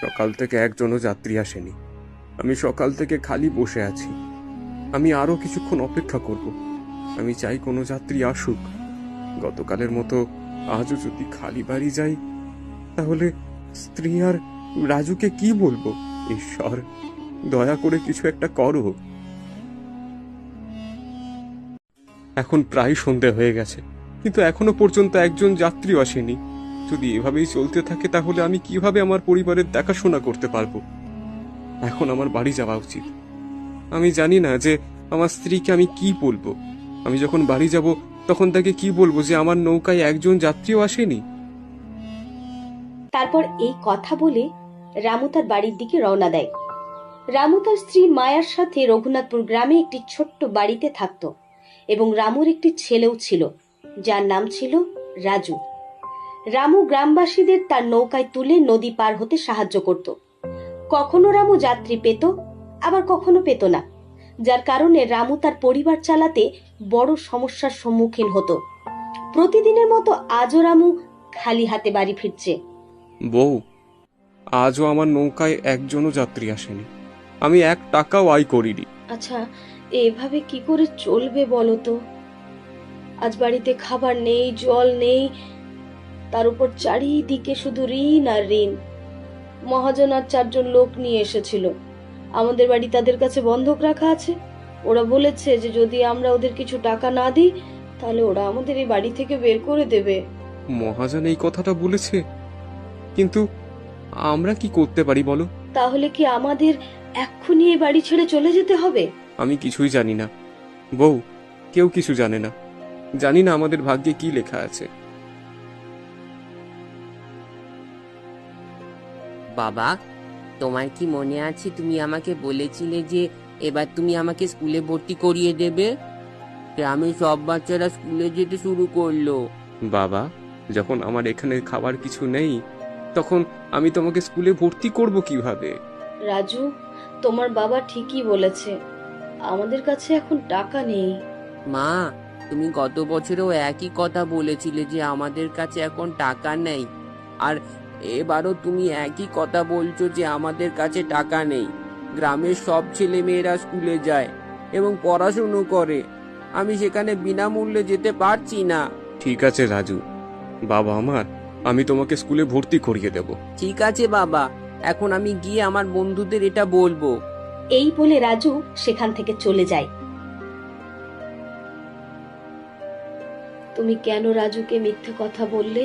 সকাল থেকে একজনও যাত্রী আসেনি। আমি সকাল থেকে খালি বসে আছি। আমি আরো কিছুক্ষণ অপেক্ষা করব। আমি চাই কোনো যাত্রী আসুক। গতকালের মতো আজও যদি খালি বাড়ি যাই, তাহলে স্ত্রী আর রাজুকে কি বলবো? ঈশ্বর, দয়া করে কিছু একটা করো। এখন প্রায় সন্ধে হয়ে গেছে, কিন্তু এখনো পর্যন্ত একজন যাত্রীও আসেনি। যদি এভাবেই চলতে থাকে তাহলে আমি কিভাবে আমার পরিবারের দেখাশোনা করতে পারবো? এখন আমার বাড়ি যাওয়া উচিত। আমি জানি না যে আমার স্ত্রীকে আমি কি বলবো। আমি যখন বাড়ি যাব তখন তাকে কি বলবো যে আমার নৌকায় একজন যাত্রীও আসেনি? তারপর এই কথা বলে রামু তার বাড়ির দিকে রওনা দেয়। রামু তার স্ত্রী মায়ার সাথে রঘুনাথপুর গ্রামে একটি ছোট্ট বাড়িতে থাকত এবং রামুর একটি ছেলেও ছিল, যার নাম ছিল রাজু। রামু গ্রামবাসীদের তার নৌকায় তুলে নদী পার হতে সাহায্য করত। কখনো রামু যাত্রী পেত, আবার কখনো পেত না, যার কারণে রামু তার পরিবার চালাতে বড় সমস্যার সম্মুখীন হতো। প্রতিদিনের মতো আজও রামু খালি হাতে বাড়ি ফিরছে। বউ, আজও আমার নৌকায় একজনও যাত্রী আসেনি। আমি 1 টাকাও আয় করিনি। আচ্ছা, এভাবে কি করে চলবে বলো তো? আজ বাড়িতে খাবার নেই, জল নেই, তার উপর চারিদিকে শুধু ঋণ আর ঋণ। মহাজন আর 4জন লোক নিয়ে এসেছিল। আমাদের বাড়ি তাদের কাছে বন্ধক রাখা আছে। ওরা বলেছে যে যদি আমরা ওদের কিছু টাকা না দিই, তাহলে ওরা আমাদের এই বাড়ি থেকে বের করে দেবে। মহাজন এই কথাটা বলেছে, কিন্তু আমরা কি করতে পারি বলো? তাহলে কি আমাদের এক্ষুনি এই বাড়ি ছেড়ে চলে যেতে হবে? আমি কিছুই জানি না বউ, কেউ কিছু জানে না। জানি না আমাদের ভাগ্যে কি লেখা আছে। বাবা, তোমার কি মনে আছে তুমি আমাকে বলেছিলে যে এবার তুমি আমাকে স্কুলে ভর্তি করিয়ে দেবে? গ্রামের সব বাচ্চারা স্কুলে যেতে শুরু করলো। বাবা, যখন আমার এখানে খাবার কিছু নেই, তখন আমি তোমাকে স্কুলে ভর্তি করব কিভাবে? রাজু, তোমার বাবা ঠিকই বলেছে, আমাদের কাছে এখন টাকা নেই। মা, তুমি গত বছরেও একই কথা বলেছিলে যে আমাদের কাছে এখন টাকা নেই, আর এবারও তুমি একই কথা বলছো যে আমাদের কাছে টাকা নেই। গ্রামের সব ছেলে মেয়েরা স্কুলে যায় এবং পড়াশুনো করে, আমি সেখানে বিনামূল্যে যেতে পারছি না। ঠিক আছে রাজু, বাবা আমার, আমি তোমাকে স্কুলে ভর্তি করিয়ে দেব। ঠিক আছে বাবা, এখন আমি গিয়ে আমার বন্ধুদের এটা বলবো। এই বলে রাজু সেখান থেকে চলে যায়। তুমি কেন রাজুকে মিথ্যে কথা বললে?